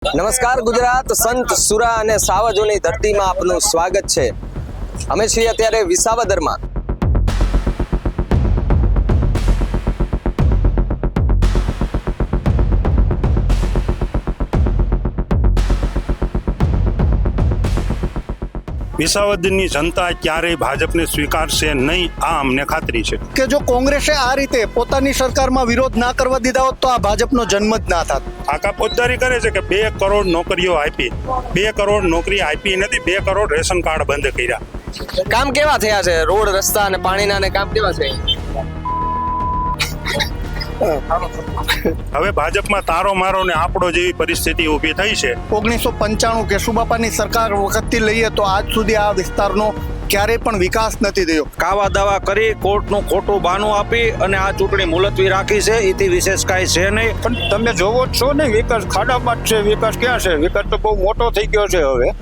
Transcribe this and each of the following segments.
નમસ્કાર ગુજરાત, સંત સુરા અને સાવજોની ધરતીમાં આપનું સ્વાગત છે। અમે છીએ અત્યારે વિસાવદરમાં। વિસાવદરની જનતા ક્યારેય ભાજપને સ્વીકારશે નહીં, આ અમને ખાતરી છે કે જો કોંગ્રેસે આ રીતે પોતાની સરકારમાં વિરોધ ના કરવા દીધા હોત તો આ ભાજપનો જન્મ જ ના થાત। આકા પોતદારી કરે છે કે 2 કરોડ નોકરીઓ આપી, 2 કરોડ નોકરી આપી નથી, 2 કરોડ રેશન કાર્ડ બંધ કર્યા। કામ કેવા થયા છે? રોડ, રસ્તા અને પાણીના ને કામ કેવા છે? હવે ભાજપમાં તારો મારો ને આપણો જેવી પરિસ્થિતિ ઊભી થઈ છે। 1995 કેશુબાપાની સરકાર વખતથી લઈએ તો આજ સુધી આ વિસ્તારનો ક્યારેય પણ વિકાસ નથી થયો। કાવા દાવા કરી કોર્ટનું ખોટું બહાનું આપી અને આ ચૂંટણી મુલતવી રાખી છે, એથી વિશેષ કાંઈ છે નહીં। પણ તમે જોવો જ છો ને, વિકાસ ખાડામાં જ છે। વિકાસ ક્યાં છે? વિકાસ તો બહુ મોટો થઈ ગયો છે। હવે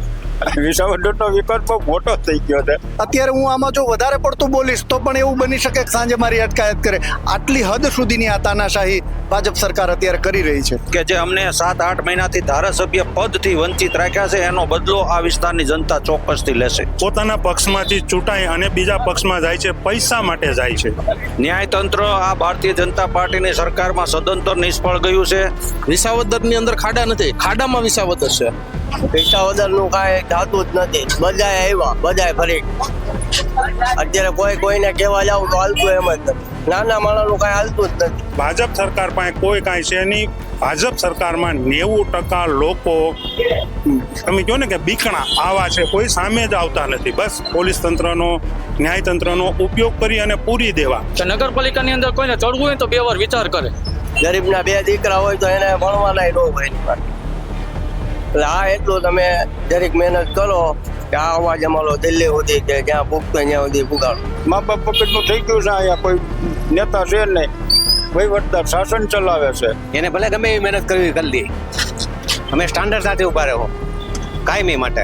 વિસાવદરનો વિકાસ બહુ મોટો થઈ ગયો છે। અત્યારે હું આમાં જો વધારે પડતું બોલીશ તો પણ એવું બની શકે કે સાંજે મારી અટકાયત કરે। આટલી હદ સુધીની આ તાનાશાહી ભાજપ સરકાર અત્યારે કરી રહી છે કે જે અમને 7-8 મહિનાથી ધારાસભ્ય પદથી વંચિત રાખ્યા છે, એનો બદલો આ વિસ્તારની જનતા ચોક્કસથી લેશે। પોતાના પક્ષમાંથી ચૂંટાઈ અને બીજા પક્ષમાં જાય છે, પૈસા માટે જાય છે। ન્યાયતંત્ર આ ભારતીય જનતા પાર્ટીની સરકારમાં સદંતર નિષ્ફળ ગયું છે। વિસાવદરની અંદર ખાડા નથી, ખાડામાં વિસાવદર છે। વિસાવદરનું કાંઈ થતું જ નથી। બધાય આવ્યા, બધાય ફરી અત્યારે કોઈને કહેવા જાવ તો હાલતું એમ જ નથી। નાના માણસનું કાંઈ હાલતું જ નથી। ભાજપ સરકાર પાસે કોઈ કાંઈ છે નહીં। ભાજપ સરકારમાં 90% લોકો તમે કહો ને કે બીકણા આવા છે, કોઈ સામે જ આવતા નથી। બસ પોલીસ તંત્રનો, ન્યાય તંત્રનો ઉપયોગ કરી અને પૂરી દેવા। નગરપાલિકાની અંદર કોઈને ચડવું હોય તો 2 વાર વિચાર કરે। ગરીબના 2 દીકરા હોય તો એને ભણવાના ન હોય એની પાસે। એટલે આ એટલું તમે જરીક મહેનત કરો કે આ અવાજ અમારો દિલ્હી સુધી કે જ્યાં પૂગતો ત્યાં સુધી પુગાડો। મા બાપ વખતનું થઈ ગયું છે। અહીંયા કોઈ નેતા છે નહીં, વહીવટદાર શાસન ચલાવે છે। એને ભલે ગમે એવી મહેનત કરવી કરી લે, અમે સ્ટાન્ડર્ડ સાથે ઉભા રહો કાયમી માટે।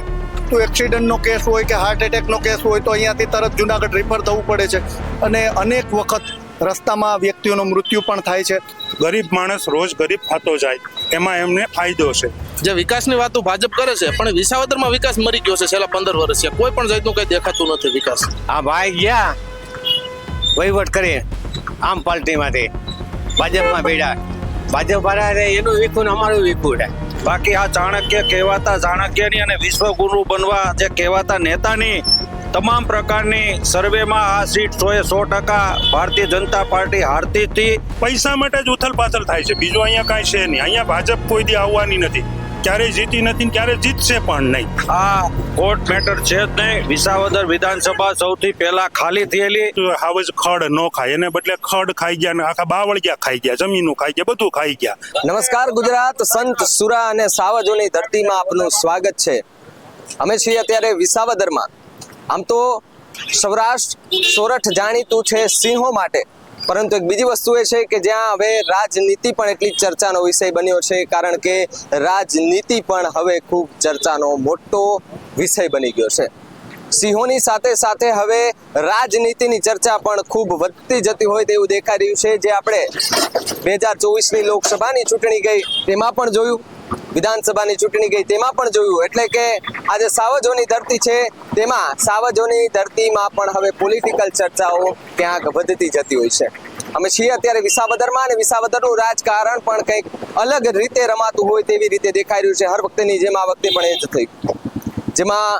તો એક્સિડન્ટનો કેસ હોય કે હાર્ટ એટેકનો કેસ હોય તો અહીંયાથી તરત જુનાગઢ રિફર થવું પડે છે અને અનેક વખત રસ્તામાં વ્યક્તિઓનું મૃત્યુ પણ થાય છે। ગરીબ માણસ રોજ ગરીબ થતો જાય, એમાં એમને ફાયદો છે। જે વિકાસની વાતો ભાજપ કરે છે, પણ વિસાવદરમાં વિકાસ મરી ગયો છે છેલ્લા 15 વર્ષથી। કોઈ પણ જાતનું કઈ દેખાતું નથી વિકાસ। આ ભાઈ ગયા વહીવટ કરી આમ પાર્ટીમાંથી ભાજપમાં બેડા, ભાજપ વાળા એનું વીખું ને અમારું વીખું છે। બાકી આ ચાણક્ય કહેવાતા ચાણક્યની અને વિશ્વગુરુ બનવા જે કહેવાતા નેતાની તમામ પ્રકારની સર્વેમાં આ સીટ 100% ભારતીય જનતા પાર્ટી હારતી હતી। પૈસા માટે જ ઉથલ પાથલ થાય છે, બીજું અહીંયા કાંઈ છે નહીં। અહીંયા ભાજપ કોઈ દી આવવાની નથી, ક્યારેય જીતી નથી, ક્યારે જીતશે પણ નહીં। આ કોર્ટ મેટર છે જ નહીં। વિસાવદર વિધાનસભા સૌથી પહેલા ખાલી થયેલી। તો હાવજ ખડ ન ખાય, એને બદલે ખડ ખાઈ ગયા ને આખા બાવળિયા ખાઈ ગયા, જમીનું ખાઈ ગયા, બધું ખાઈ ગયા। નમસ્કાર ગુજરાત, સંત સુરા અને સાવજોની ધરતીમાં આપનું સ્વાગત છે। અમે છીએ અત્યારે વિસાવદરમાં। આમ તો સૌરાષ્ટ્ર સોરઠ જાણીતું છે સિંહો માટે, પરંતુ એક બીજી વસ્તુ એ છે કે જ્યાં હવે રાજનીતિ પણ એટલી ચર્ચાનો વિષય બન્યો છે, કારણ કે રાજનીતિ પણ હવે ખૂબ ચર્ચાનો મોટો વિષય બની ગયો છે। સિંહોની સાથે સાથે હવે રાજનીતિની ચર્ચા પણ ખૂબ વધતી જતી હોય તેવું દેખાઈ રહ્યું છે। જે આપણે 2024ની લોકસભાની ચૂંટણી ગઈ તેમાં પણ જોયું, વિધાનસભાની ચૂંટણી ગઈ તેમાં પણ જોયું। એટલે કે આજે સાવજોની ધરતી છે, તેમાં સાવજોની ધરતીમાં પણ હવે પોલિટિકલ ચર્ચાઓ ક્યાંક વધતી જતી હોય છે। અમે છીએ અત્યારે વિસાવદરમાં અને વિસાવદરનું રાજકારણ પણ કંઈક અલગ રીતે રમાતું હોય તેવી રીતે દેખાઈ રહ્યું છે। હર વખતેની જેમ આ વખતે પણ એ જ થયું, જેમાં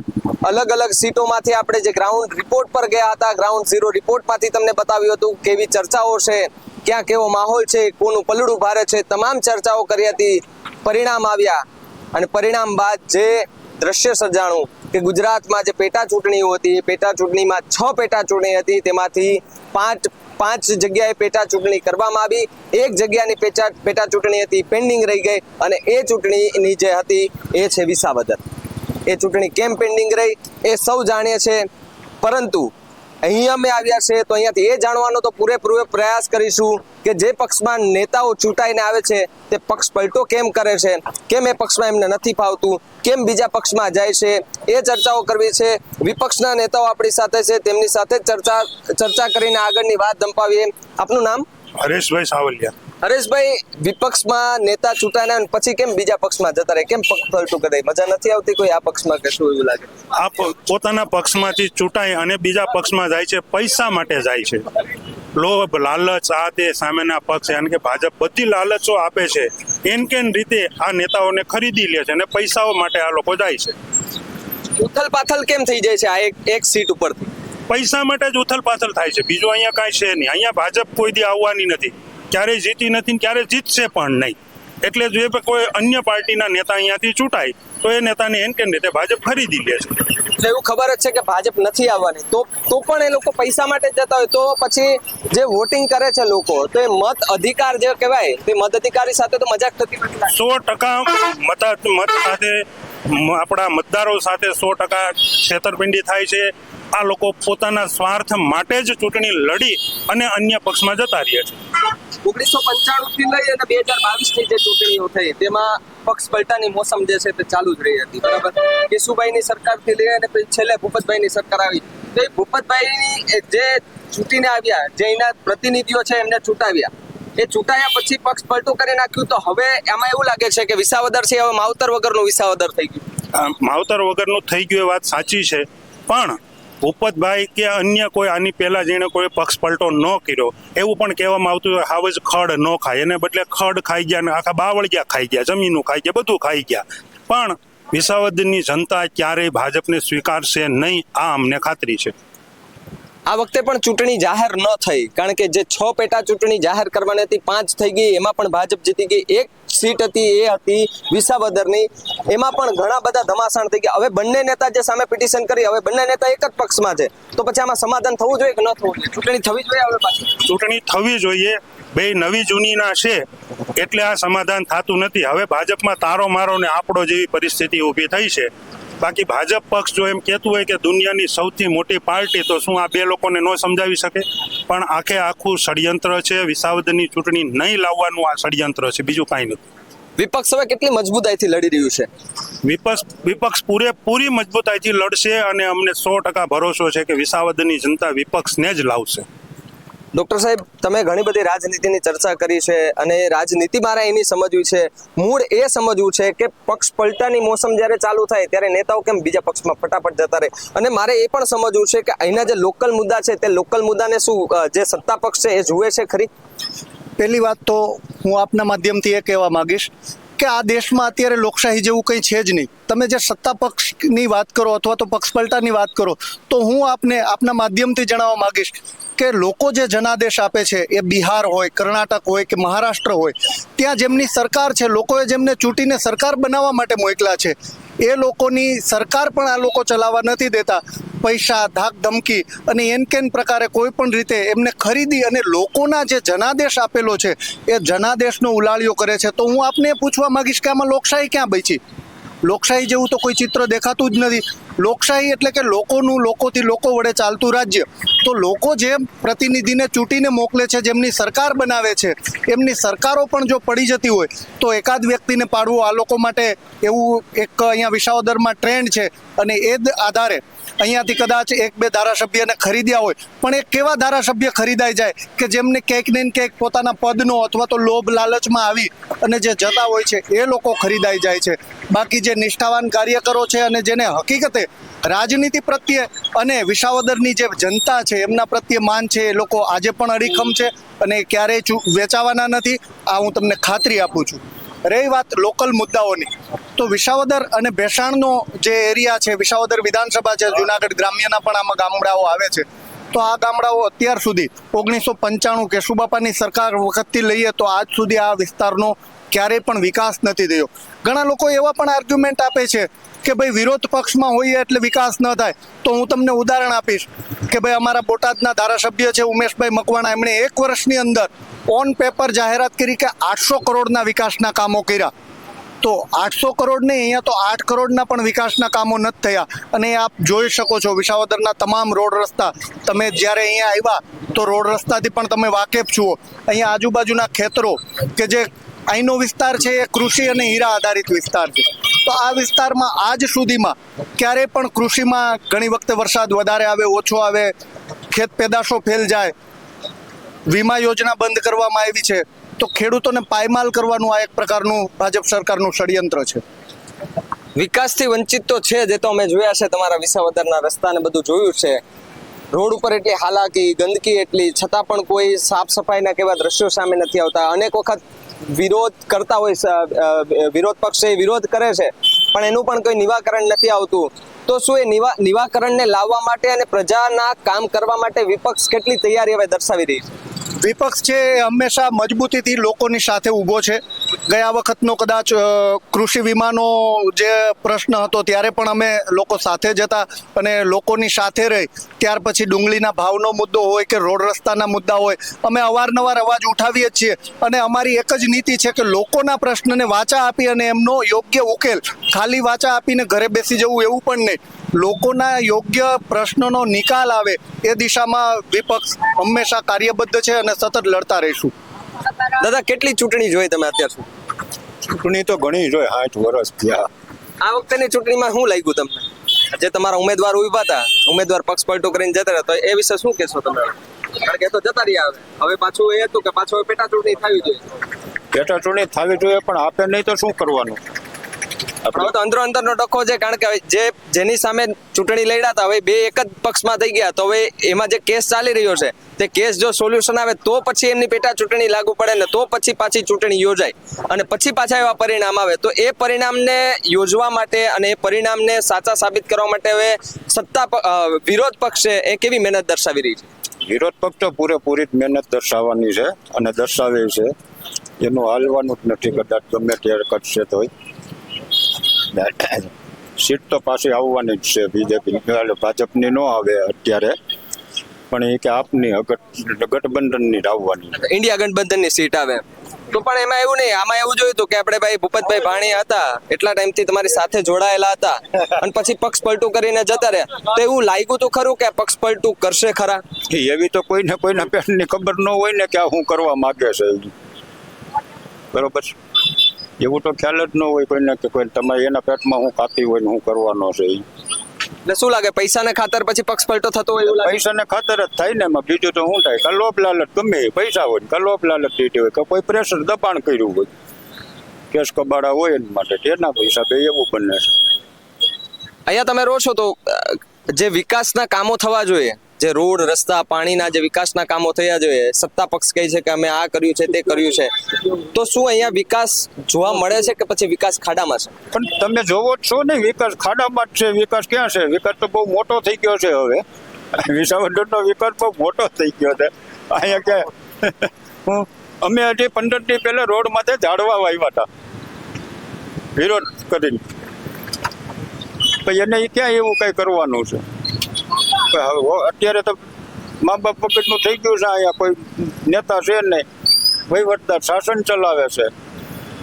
અલગ અલગ સીટોમાંથી આપણે જે ગ્રાઉન્ડ રિપોર્ટ પર ગયા હતા, ગ્રાઉન્ડ ઝીરો રિપોર્ટમાંથી તમને બતાવ્યું હતું કેવી ચર્ચાઓ છે, ક્યાં કેવો માહોલ છે, કોનું પલડું ભારે છે, તમામ ચર્ચાઓ કરી હતી। પરિણામ આવ્યા અને પરિણામ બાદ જે દ્રશ્ય સર્જાણું કે ગુજરાતમાં જે પેટા ચૂંટણીઓ હતી, એ પેટા ચૂંટણીમાં 6 પેટા ચૂંટણી હતી, તેમાંથી 5 જગ્યાએ પેટા ચૂંટણી કરવામાં આવી। 1 જગ્યાની પેટા ચૂંટણી હતી પેન્ડિંગ રહી ગઈ, અને એ ચૂંટણીની જે હતી એ છે વિસાવદર। એ ચૂંટણી કેમ પેન્ડિંગ રહી એ સૌ જાણીએ છે, પરંતુ અહીંયા અમે આવ્યા છે તો અહીંયાથી એ જાણવાનો તો પૂરેપૂરો પ્રયાસ કરીશું કે જે પક્ષમાં નેતાઓ ચૂંટાઈને આવે છે તે પક્ષ પલટો કેમ કરે છે, કેમ એ પક્ષમાં એમને નથી ફાવતું, કેમ બીજા પક્ષમાં જાય છે, એ ચર્ચાઓ કરવી છે। વિપક્ષના નેતાઓ આપણી સાથે છે, તેમની સાથે ચર્ચા કરીને આગળની વાત ધંપાવીએ। આપનું નામ? હરેશભાઈ સાવલિયા। હરેશભાઈ, વિપક્ષમાં નેતા ચૂંટાયા અને પછી કેમ બીજા પક્ષમાં જતા રહે, કેમ પક્ષ પલટું કરે? મજા નથી આવતી કોઈ આ પક્ષમાં કે શું એવું લાગે? આ પોતાના પક્ષમાંથી ચૂંટાય અને બીજા પક્ષમાં જાય છે, પૈસા માટે જાય છે. લોભ, લાલચ, આ તે સામેના પક્ષ યાની કે ભાજપ બધી લાલચો આપે છે. એન કેન રીતે આ નેતાઓને ખરીદી લે છે અને પૈસાઓ માટે આ લોકો જાય છે. ઉથલ પાથલ કેમ થઈ જાય છે આ એક સીટ ઉપરથી? પૈસા માટે જ ઉથલ પાથલ થાય છે, બીજું અહીંયા કાંઈ છે નહીં. અહીંયા ભાજપ કોઈ દી આવવાની નથી, ક્યારેય જીતી નથી, ક્યારેય જીતશે પણ નહીં. એટલે જો કોઈ અન્ય પાર્ટીના નેતા અહીંયાથી ચૂંટાય તો એ નેતાને એન કેન રીતે ભાજપ ખરીદી લે છે. એટલે એવું ખબર જ છે કે ભાજપ નથી આવવાની, તો પણ એ લોકો પૈસા માટે જ જતા હોય, તો પછી જે વોટિંગ કરે છે લોકો, તો એ મત અધિકાર જે કહેવાય તે મત અધિકારી સાથે તો મજાક થતી નથી. 100% મત સાથે આપણા મતદારો સાથે 100% છેતરપિંડી થાય છે. આ લોકો પોતાના સ્વાર્થ માટે જ ચૂંટણી લડી અને અન્ય પક્ષમાં જતા રહે છે. 1995 થી લઈ અને 2022 ની જે ચૂંટણીઓ થઈ તેમાં પક્ષ પલટાની મોસમ જે છે તે ચાલુ જ રહી હતી, બરાબર? કેશુભાઈની સરકારથી લઈ અને પછી છેલ્લે ભૂપતભાઈની સરકાર આવી, તો એ ભૂપતભાઈની જે ચૂંટીને આવ્યા, જે એના પ્રતિનિધિઓ છે એમને ચૂંટાવ્યા, એ ચૂંટાયા પછી પક્ષ પલટું કરી નાખ્યું, તો હવે એમાં એવું લાગે છે કે વિસાવદર છે હવે માવતર વગરનું વિસાવદર થઈ ગયું. માવતર વગરનું થઈ ગયું એ વાત સાચી છે, પણ ભૂપતભાઈ કે અન્ય કોઈ આની પહેલા જેણે કોઈ પક્ષ પલટો ન કર્યો એવું પણ કહેવામાં આવતું હોય, હાવ જ ખડ ન ખાય, એને બદલે ખડ ખાઈ ગયા ને આખા બાવળિયા ખાઈ ગયા, જમીનો ખાઈ ગયા, બધું ખાઈ ગયા. પણ વિસાવદરની જનતા ક્યારેય ભાજપને સ્વીકારશે નહીં, આ અમને ખાતરી છે. આ વખતે પણ ચૂંટણી જાહેર ન થઈ, કારણ કે જે 6 પેટા ચૂંટણી જાહેર કરવાની હતી 5 થઈ ગઈ, એમાં પણ ભાજપ જીતી ગઈ. એક સીટ હતી એ હતી વિસાવદરની, એમાં પણ ઘણા બધા ધમાસાણ થઈ ગયા. હવે બંને નેતા જે સામે પિટિશન કરી, હવે બંને નેતા એક જ પક્ષમાં છે, તો પછી આમાં સમાધાન થવું જોઈએ કે ન થવું જોઈએ? ચૂંટણી થવી જોઈએ હવે પાછી? ચૂંટણી થવી જોઈએ, બે નવી જૂનીના છે એટલે આ સમાધાન થતું નથી. હવે ભાજપમાં તારો મારો ને આપણો જેવી પરિસ્થિતિ ઊભી થઈ છે. બાકી ભાજપ પક્ષ જો એમ કહેતું હોય કે દુનિયાની સૌથી મોટી પાર્ટી, તો શું આ બે લોકોને ન સમજાવી શકે? પણ આખે આખું ષડયંત્ર છે. વિસાવદરની ચૂંટણી નહીં લાવવાનું આ ષડયંત્ર છે, બીજું કાંઈ નથી. વિપક્ષ હવે કેટલી મજબૂતાઈથી લડી રહ્યું છે? વિપક્ષ પૂરેપૂરી મજબૂતાઈથી લડશે અને અમને 100% ભરોસો છે કે વિસાવદરની જનતા વિપક્ષને જ લાવશે. ડોક્ટર સાહેબ, તમે ઘણી બધી રાજનીતિની ચર્ચા કરી છે અને રાજનીતિ મારે એની સમજવી છે, મૂળ એ સમજવું છે કે પક્ષ પલટાની મોસમ જ્યારે ચાલુ થાય ત્યારે નેતાઓ કેમ બીજા પક્ષમાં ફટાફટ જતા રહે, અને મારે એ પણ સમજવું છે કે અહીંના જે લોકલ મુદ્દા છે તે લોકલ મુદ્દાને શું જે સત્તા પક્ષ છે એ જુએ છે ખરી? પહેલી વાત તો હું આપના માધ્યમથી એ કહેવા માંગીશ કે આ દેશમાં અત્યારે લોકશાહી જેવું કંઈ છે જ નહીં. તમે જે સત્તા પક્ષની વાત કરો અથવા તો પક્ષ પલટાની વાત કરો, તો હું આપના માધ્યમથી જણાવવા માંગીશ કે લોકો જે જનાદેશ આપે છે એ બિહાર હોય, કર્ણાટક હોય કે મહારાષ્ટ્ર હોય, ત્યાં જેમની સરકાર છે, લોકોએ જેમને ચૂંટીને સરકાર બનાવવા માટે મોકલા છે, એ લોકોની સરકાર પણ આ લોકો ચલાવવા નથી દેતા. પૈસા, ધાક ધમકી અને એન કેન પ્રકારે કોઈ પણ રીતે એમને ખરીદી અને લોકોના જે જનાદેશ આપેલો છે એ જનાદેશનો ઉલાળ્યો કરે છે. તો હું આપને એ પૂછવા માંગીશ કે આમાં લોકશાહી ક્યાં બચી? લોકશાહી જેવું તો કોઈ ચિત્ર દેખાતું જ નથી. લોકશાહી એટલે કે લોકોનું, લોકોથી લોકો વડે ચાલતું રાજ્ય. તો લોકો જે પ્રતિનિધિને ચૂંટીને મોકલે છે, જેમની સરકાર બનાવે છે, એમની સરકારો પણ જો પડી જતી હોય તો એકાદ વ્યક્તિને પાડવું આ લોકો માટે એવું એક અહીંયા વિસાવદરમાં ટ્રેન્ડ છે, અને એ જ આધારે અહીંયાથી કદાચ 1-2 ધારાસભ્યને ખરીદ્યા હોય, પણ એ કેવા ધારાસભ્ય ખરીદાઈ જાય કે જેમને ક્યાંક ને ક્યાંક પોતાના પદનો અથવા તો લોભ લાલચમાં આવી અને જે જતા હોય છે એ લોકો ખરીદાઈ જાય છે. બાકી જે નિષ્ઠાવાન કાર્યકરો છે અને જેને હકીકતે રાજનીતિ પ્રત્યે અને વિસાવદરની જે જનતા છે એમના પ્રત્યે માન છે, એ લોકો આજે પણ અડીખમ છે અને ક્યારેય વેચાવાના નથી, આ હું તમને ખાતરી આપું છું. રહી વાત લોકલ મુદ્દાઓની, તો વિસાવદર અને ભેસાણનો જે એરિયા છે, વિસાવદર વિધાનસભા છે, જુનાગઢ ગ્રામ્યના પણ આમાં ગામડાઓ આવે છે, તો આ ગામડાઓ અત્યાર સુધી 1995 કેશુબાપાની સરકાર વખતથી લઈએ તો આજ સુધી આ વિસ્તારનો ક્યારેય પણ વિકાસ નથી થયો. ઘણા લોકો એવા પણ આર્ગ્યુમેન્ટ આપે છે કે ભાઈ વિરોધ પક્ષમાં હોઈએ એટલે વિકાસ ન થાય. તો હું તમને ઉદાહરણ આપીશ કે ભાઈ અમારા બોટાદના ધારાસભ્ય છે ઉમેશભાઈ મકવાણા, એમણે 1 વર્ષની અંદર ઓન પેપર જાહેરાત કરી કે 800 કરોડના વિકાસના કામો કર્યા. તો 800 કરોડ નહીં, અહીંયા તો 8 કરોડના પણ વિકાસના કામો નથી થયા. અને આપ જોઈ શકો છો વિસાવદરના તમામ રોડ રસ્તા, તમે જ્યારે અહીંયા આવ્યા તો રોડ રસ્તાથી પણ તમે વાકેફ છો. અહીંયા આજુબાજુના ખેતરો કે જે અહીંનો વિસ્તાર છે એ કૃષિ અને હીરા આધારિત વિસ્તાર છે, તો આ વિસ્તારમાં આજ સુધીમાં ક્યારેય પણ કૃષિમાં ઘણી વખતે વરસાદ વધારે આવે, ઓછો આવે, ખેત પેદાશો ફેલ જાય, વીમા યોજના બંધ કરવામાં આવી છે, તો તો ખેડૂતોને પાયમાલ કરવાનું આ એક પ્રકારનું ભાજપ સરકારનું ષડયંત્ર છે. વિકાસથી વંચિત તો છે જે તો અમે જોયા છે, તમારા વિસાવદરના રસ્તાને બધું જોયું છે. રોડ ઉપર એટલી હાલાકી, ગંદકી એટલી, છતાં પણ કોઈ સાફ સફાઈના કેવા દ્રશ્યો સામે નથી આવતા. અનેક વખત વિરોધ કરતા હોય, વિરોધ પક્ષે વિરોધ કરે છે, પણ એનું પણ કોઈ નિવાકરણ નથી આવતું. તો શું એ નિવાકરણને લાવવા માટે અને પ્રજાના કામ કરવા માટે વિપક્ષ કેટલી તૈયારી હવે દર્શાવી રહી છે? વિપક્ષ છે એ હંમેશા મજબૂતીથી લોકોની સાથે ઊભો છે. ગયા વખતનો કદાચ કૃષિ વીમાનો જે પ્રશ્ન હતો ત્યારે પણ અમે લોકો સાથે જ હતા અને લોકોની સાથે રહી. ત્યાર પછી ડુંગળીના ભાવનો મુદ્દો હોય કે રોડ રસ્તાના મુદ્દા હોય, અમે અવારનવાર અવાજ ઉઠાવીએ જ છીએ. અને અમારી એક જ નીતિ છે કે લોકોના પ્રશ્નને વાચા આપી અને એમનો યોગ્ય ઉકેલ, ખાલી વાચા આપીને ઘરે બેસી જવું એવું પણ નહીં, લોકોના યોગ્ય પ્રશ્નોનો નિકાલ આવે એ દિશામાં વિપક્ષ હંમેશા કાર્યબદ્ધ છે અને સતત લડતા રહીશું. દાદા, કેટલી ચૂંટણી જોઈ તમે અત્યાર સુધી? ચૂંટણી તો ઘણી જોઈ, 60 વર્ષ થયા. આ વખતેની ચૂંટણીમાં શું લાગ્યું તમને? જે તમારા ઉમેદવાર ઉભા હતા, ઉમેદવાર પક્ષ પલટો કરીને જતા રહ્યા, તો એ વિશે શું કહેશો તમે? કારણ કે એ તો જતા રહ્યા, હવે પાછું એ હતું કે પાછું પેટા ચૂંટણી થવી જોઈએ. પેટા ચૂંટણી થવી જોઈએ, પણ આપે નહીં તો શું કરવાનું? હવે તો અંદરો અંદરનો ડખો છે, કારણ કે જેની સામે ચૂંટણી લડ્યા હતા હવે બે એક જ પક્ષમાં થઈ ગયા. તો હવે એમાં જે કેસ ચાલી રહ્યો છે તે કેસ જો સોલ્યુશન આવે તો પછી એમની પેટા ચૂંટણી લાગુ પડે ને તો પછી પાછી ચૂંટણી યોજાય અને પછી પાછા એવા પરિણામ આવે. તો એ પરિણામને યોજવા માટે અને એ પરિણામને સાચા સાબિત કરવા માટે હવે વિરોધ પક્ષ છે એ કેવી મહેનત દર્શાવી રહી છે? વિરોધ પક્ષ તો પૂરેપૂરી જ મહેનત દર્શાવવાની છે અને દર્શાવે છે. એનું હાલવાનું જ નથી, કદાચ ગમે ત્યારે કરશે તોય. સીટ તો પાછી આવવાની જ છે બીજેપી, ભાજપની ન આવે અત્યારે, પણ એ કે આપની ગઠબંધનની જ આવવાની. ઇન્ડિયા ગઠબંધનની સીટ આવે તો પણ એમાં એવું નહીં, આમાં એવું જોયું હતું કે આપણે ભાઈ ભૂપતભાઈ ભાણી હતા, એટલા ટાઈમથી તમારી સાથે જોડાયેલા હતા અને પછી પક્ષ પલટું કરીને જતા રહ્યા. તો એવું લાગ્યું તો ખરું કે પક્ષ પલટું કરશે ખરા? એવી તો કોઈના પેટની ખબર ન હોય ને કે આ શું કરવા માંગે છે, બરોબર? એવું તો ખ્યાલ જ ન હોય કોઈને કે કોઈ તમારે એના પેટમાં હું કાપી હોય ને હું કરવાનો છે. એટલે શું લાગે, પૈસાને ખાતર પછી પક્ષ પલટો થતો હોય એવું લાગે? પૈસાને ખાતર જ થાય ને, એમાં બીજું તો શું થાય? કલોપ લાલચ, ગમે પૈસા હોય કલોપ લાલચ દીધી હોય કે કોઈ પ્રેશર દબાણ કર્યું હોય, કેસ કબાડા હોય એના માટે તેના પૈસા બે એવું બને છે. અહીંયા તમે રહો છો તો જે વિકાસના કામો થવા જોઈએ, જે રોડ રસ્તા પાણીના જે વિકાસના કામો થયા જોઈએ, સત્તા પક્ષ કહે છે કે અમે આ કર્યું છે તે કર્યું છે, તો શું અહીંયા વિકાસ જોવા મળે છે કે પછી વિકાસ ખાડામાં છે? પણ તમે જોવો જ છો ને, વિકાસ ખાડામાં જ છે. વિકાસ ક્યાં છે? વિકાસ તો બહુ મોટો થઈ ગયો છે. હવે વિસાવદરનો વિકાસ બહુ મોટો થઈ ગયો છે. અહીંયા ક્યાં અમે હજી 15 દી પહેલા રોડ માથે ઝાડવા વાવ્યા હતા વિરોધ કરીને, પછી એને ક્યાં એવું કઈ કરવાનું છે? અત્યારે તો મા બાપ વખતનું થઈ ગયું છે. અહીંયા કોઈ નેતા છે નહીં, વહીવટદાર શાસન ચલાવે છે.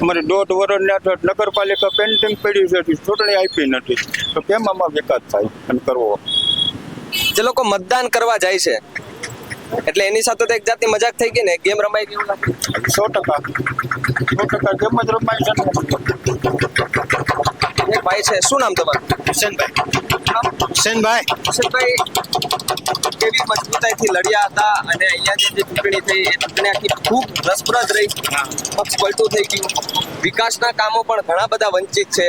અમારી 1.5 વર્ષ નગરપાલિકા પેન્ટિંગ પડી છે, ચૂંટણી આપી નથી, તો કેમ આમાં વિકાસ થાય અને કરવો? જે લોકો મતદાન કરવા જાય છે એટલે એની સાથે તો એક જાતની મજાક થઈ ગઈ ને, ગેમ રમાઈ ગઈ. 100% ગેમ જ રમાય છે. એક ભાઈ છે, શું નામ તમારું? હુસેનભાઈ. હુસેનભાઈ, કેવી મજબૂતાઈથી લડ્યા હતા અને અહીંયા જે ચૂંટણી થઈ એ ચૂંટણી આખી ખૂબ રસપ્રદ રહી, પક્ષ પલટું થઈ ગયું, વિકાસના કામો પણ ઘણા બધા વંચિત છે.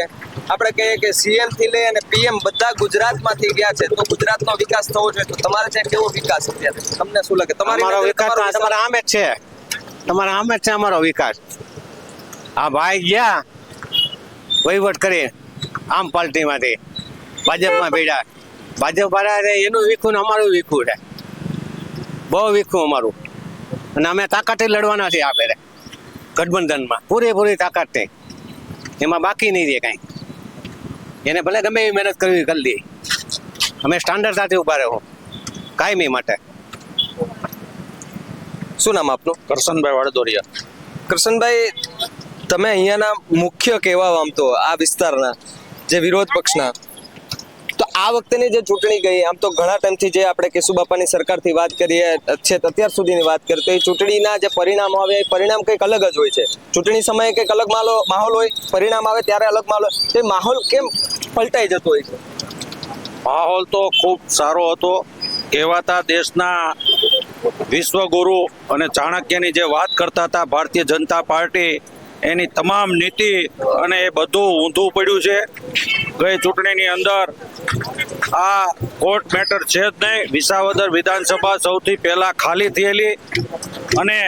આપણે કહીએ કે સીએમ થી લઈ અને પીએમ બધા ગુજરાતમાંથી ગયા છે, તો ગુજરાતનો વિકાસ થવો જોઈએ. તો તમારે ત્યાં કેવો વિકાસ અત્યારે તમને શું લાગે? તમારો વિકાસ તમારા આમે જ છે, તમારા આમે જ છે અમારો વિકાસ. આ ભાઈ ગયા વહીવટ કરી આમ પાર્ટીમાંથી ભાજપમાં ભેડા, ભાજપ વાળા એનું વીખું ને અમારું વીખું છે, બહુ વીખું અમારું. અને અમે તાકાતે લડવાના છીએ આપે ગઠબંધનમાં, પૂરેપૂરી તાકાત છે, એમાં બાકી નહીં રહે કાંઈ. એને ભલે ગમે એવી મહેનત કરવી કરી દઈએ, અમે સ્ટાન્ડર્ડ સાથે ઉભા રહો કાયમી માટે. શું નામ આપનું? કરશનભાઈ વાડદોરિયા. કરશનભાઈ, તમે અહીંયાના મુખ્ય કહેવા આમ તો આ વિસ્તારના જે વિરોધ પક્ષના, તો આ વખતેની જે ચૂંટણી ગઈ, આમ તો ઘણા ટાઈમથી જે આપણે કેશુબાપાની સરકારથી વાત કરીએ છે અત્યાર સુધીની વાત કરીએ, તો એ ચૂંટણીના જે પરિણામો આવે એ પરિણામ કંઈક અલગ જ હોય છે. ચૂંટણી સમયે કંઈક અલગ માહોલ હોય, પરિણામ આવે ત્યારે અલગ માહોલ હોય. તો એ માહોલ કેમ પલટાઈ જતો હોય છે? માહોલ તો ખૂબ સારો હતો. કહેવાતા દેશના વિશ્વગુરુ અને ચાણક્યની જે વાત કરતા હતા ભારતીય જનતા પાર્ટી, એની તમામ નીતિ અને એ બધું ઊંધું પડ્યું છે. ગઈ ચૂંટણીની અંદર આ કોર્ટ મેટર છે જ નહીં. વિસાવદર વિધાનસભા સૌથી પહેલા ખાલી થયેલી અને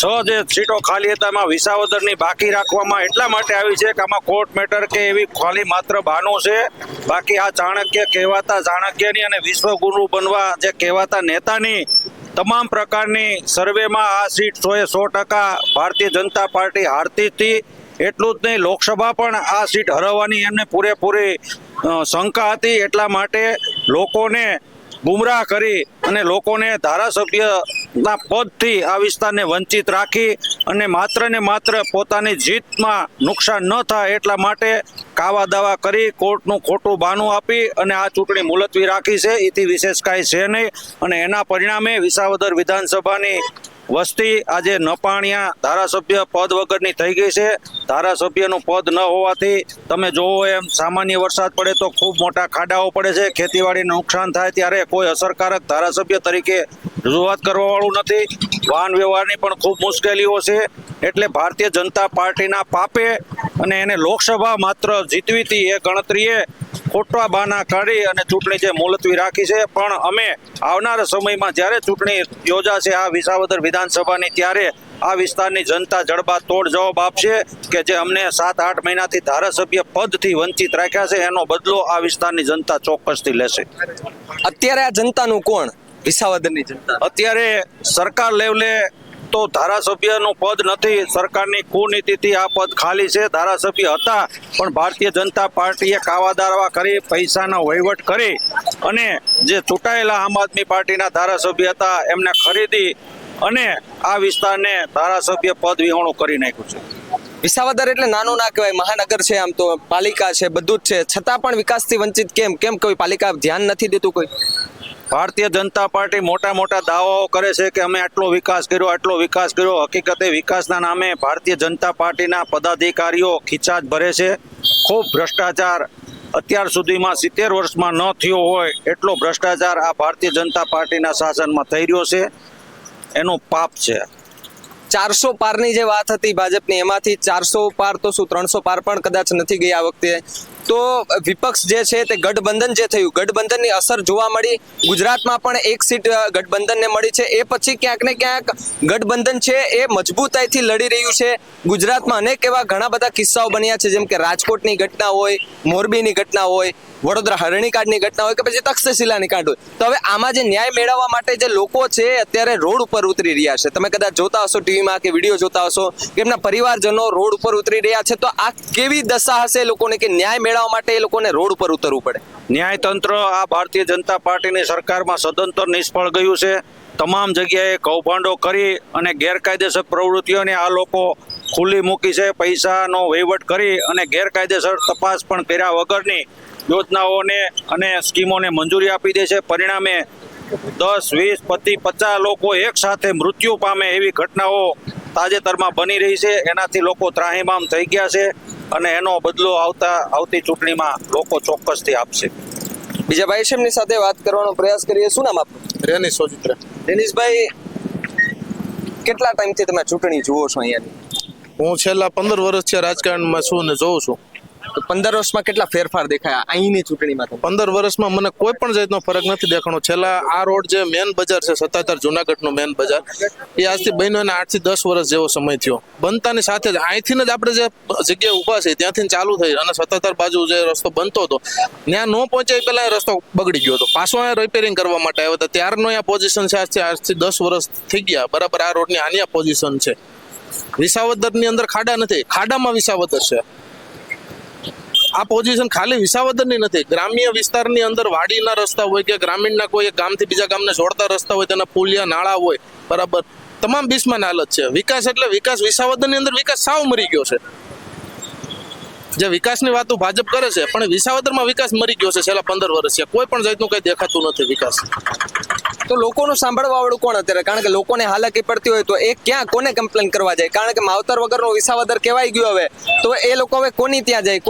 6 જે સીટો ખાલી હતા એમાં વિસાવદરની બાકી રાખવામાં એટલા માટે આવી છે કે આમાં કોર્ટ મેટર કે એવી ખાલી માત્ર બહાનું છે. બાકી આ ચાણક્ય કહેવાતા ચાણક્યની અને વિશ્વગુરુ બનવા જે કહેવાતા નેતાની તમામ પ્રકારની સર્વેમાં આ સીટ 100% ભારતીય જનતા પાર્ટી હારતી હતી. એટલું જ નહીં, લોકસભા પણ આ સીટ હરાવવાની એમને પૂરેપૂરી શંકા હતી. એટલા માટે લોકોને ગુમરાહ કરી અને લોકોને ધારાસભ્યના પદથી આ વિસ્તારને વંચિત રાખી અને માત્ર ને માત્ર પોતાની જીતમાં નુકસાન ન થાય એટલા માટે કાવા દાવા કરી કોર્ટનું ખોટું બહાનું આપી અને આ ચૂંટણી મુલતવી રાખી છે. એથી વિશેષ કાંઈ છે નહીં અને એના પરિણામે વિસાવદર વિધાનસભાની વસ્તી આજે નપાણિયા ધારાસભ્ય પદ વગરની થઈ ગઈ છે. ધારાસભ્યનું પદ ન હોવાથી તમે જોવો એમ સામાન્ય વરસાદ પડે તો ખૂબ મોટા ખાડાઓ પડે છે. ખેતીવાડીને નુકસાન થાય ત્યારે કોઈ અસરકારક ધારાસભ્ય તરીકે રજૂઆત કરવાવાળું નથી. વાહન વ્યવહારની પણ ખૂબ મુશ્કેલીઓ છે. એટલે ભારતીય જનતા પાર્ટીના પાપે અને એને લોકસભા માત્ર જીતવી હતી એ ગણતરીએ ખોટા બહાના કાઢી અને ચૂંટણી જે મુલતવી રાખી છે. પણ અમે આવનારા સમયમાં જ્યારે ચૂંટણી યોજાશે આ વિસાવદર વિધાનસભાની, ત્યારે આ વિસ્તારની જનતા જડબાતોડ જવાબ આપશે કે જે અમને 7-8 મહિનાથી ધારાસભ્ય પદથી વંચિત રાખ્યા છે એનો બદલો આ વિસ્તારની જનતા ચોક્કસથી લેશે. અત્યારે આ જનતાનું કોણ? વિસાવદરની જનતા અત્યારે સરકાર લેવલે તો ધારાસભ્યનું પદ નથી. સરકારની કુનીતિથી આ પદ ખાલી છે. ધારાસભ્ય હતા પણ ભારતીય જનતા પાર્ટીએ કાવાદાવા કરી, પૈસાનો વહીવટ કરી અને જે ચૂંટાયેલા આમ આદમી પાર્ટીના ધારાસભ્ય હતા એમને ખરીદી અને આ વિસ્તારને ધારાસભ્ય પદ વિહોણું કરી નાખ્યું છે. વિસાવદર એટલે નાનું ના કહેવાય, મહાનગર છે, આમ તો પાલિકા છે, બધું જ છે, છતાં પણ વિકાસથી વંચિત કેમ કોઈ પાલિકા ધ્યાન નથી દેતું? કોઈ ભારતીય જનતા પાર્ટી મોટા મોટા દાવાઓ કરે છે કે અમે આટલો વિકાસ કર્યો. હકીકતે વિકાસના નામે ભારતીય જનતા પાર્ટીના પદાધિકારીઓ ખીચાજ ભરે છે. ખૂબ ભ્રષ્ટાચાર અત્યાર સુધીમાં 70 વર્ષમાં ન થયો હોય એટલો ભ્રષ્ટાચાર આ ભારતીય જનતા પાર્ટીના શાસનમાં થઈ રહ્યો છે. એનું પાપ છે. 400 પારની જે વાત હતી ભાજપની, એમાંથી 400 પાર તો શું 300 પાર પણ કદાચ નથી ગઈ આ વખતે. તો વિપક્ષ જે છે તે ગઠબંધન જે થયું, ગઠબંધનની અસર જોવા મળી. ગુજરાતમાં પણ એક સીટ ગઠબંધનને મળી છે. એ પછી ક્યાંક ને ક્યાંક ગઠબંધન છે એ મજબૂતાઈથી લડી રહ્યું છે. ગુજરાતમાં અનેક એવા ઘણા બધા કિસ્સાઓ બન્યા છે, જેમ કે રાજકોટની ઘટના હોય, મોરબીની ઘટના હોય, વડોદરા હરણીકાંડની ઘટના હોય કે પછી તક્ષશિલાની કાંડ હોય. તો હવે આમાં જે ન્યાય મેળવવા માટે જે લોકો છે અત્યારે રોડ ઉપર ઉતરી રહ્યા છે. તમે કદાચ જોતા હશો ટીવીમાં કે વિડીયો જોતા હશો કે એમના પરિવારજનો રોડ ઉપર ઉતરી રહ્યા છે. તો આ કેવી દશા હશે લોકોને કે ન્યાય મેળવવા માટે એ લોકોને રોડ ઉપર ઉતરવું પડે? ન્યાયતંત્ર આ ભારતીય જનતા પાર્ટીની સરકારમાં સદંતર નિષ્ફળ ગયું છે. તમામ જગ્યાએ કૌભાંડો કરી અને ગેરકાયદેસર પ્રવૃત્તિઓને આ લોકો ખુલ્લી મૂકી છે. પૈસાનો વહીવટ કરી અને ગેરકાયદેસર તપાસ પણ કર્યા વગરની યોજનાઓને અને સ્કીમોને મંજૂરી આપી દે છે. પરિણામે 10, 20, 50 લોકો એક સાથે મૃત્યુ પામે એવી ઘટનાઓ તાજેતરમાં બની રહી છે. એનાથી લોકો ત્રાહિમામ થઈ ગયા છે અને એનો બદલો આવતી ચૂંટણીમાં લોકો ચોક્કસથી આપશે. બીજા ભાઈ છે એમની સાથે વાત કરવાનો પ્રયાસ કરીએ. શું નામ આપનું? રેની સોજિત્રા. દિનેશભાઈ, કેટલા ટાઈમથી તમે ચૂંટણી જુઓ છો અહીંયાની? હું છેલ્લા 15 વર્ષથી રાજકારણમાં છું ને જોઉં છું. તો 15 વર્ષમાં કેટલા ફેરફાર દેખાયા અહીંની ચૂંટણીમાં? 15 વર્ષમાં મને કોઈ પણ જાતનો ફરક નથી દેખાણો. છેલ્લા આ રોડ જે મેન બજાર છે, સત્તાધાર જુનાગઢનો મેન બજાર, એ આજથી બન્યો અને 8 થી 10 વર્ષ જેવો સમય થયો. બનતાની સાથે જ અહીંથી જ આપણે જે જગ્યાએ ઊભા છે ત્યાંથી ચાલુ થઈ અને સત્તાધાર બાજુ જે રસ્તો બનતો હતો ત્યાં ન પહોંચાય પહેલા એ રસ્તો બગડી ગયો હતો. પાછો અહીંયા રિપેરિંગ કરવા માટે આવ્યો હતો. ત્યારનો અહીંયા પોઝિશન છે. આજથી 10 વર્ષ થઈ ગયા બરાબર. આ રોડની આની આ પોઝિશન છે. વિસાવદરની અંદર ખાડા નથી, ખાડામાં વિસાવદર છે. આ પોઝિશન ખાલી વિસાવદરની નથી, ગ્રામ્ય વિસ્તારની અંદર વાડીના રસ્તા હોય કે ગ્રામીણના કોઈ ગામથી બીજા ગામને જોડતા રસ્તા હોય, તેના પુલિયા નાળા હોય બરાબર, તમામ બિસ્માન હાલત છે. વિકાસ એટલે વિકાસ, વિસાવદરની અંદર વિકાસ સાવ મરી ગયો છે. જે વિકાસની વાતો ભાજપ કરે છે પણ વિસાવદરમાં વિકાસ મરી ગયો છે છેલ્લા 15 વર્ષથી. કોઈ પણ જાતનું કઈ દેખાતું નથી વિકાસ. તો લોકોનું સાંભળવા વાળું કોણ અત્યારે? કારણ કે લોકોને હાલાકી પડતી હોય તો એ ક્યાં કોને કમ્પ્લેન કરવા જાય? કારણ કે માવતર વગરનો વિસાવદર કહેવાય ગયો હવે, તો એ લોકો હવે કોની ત્યાં જાય,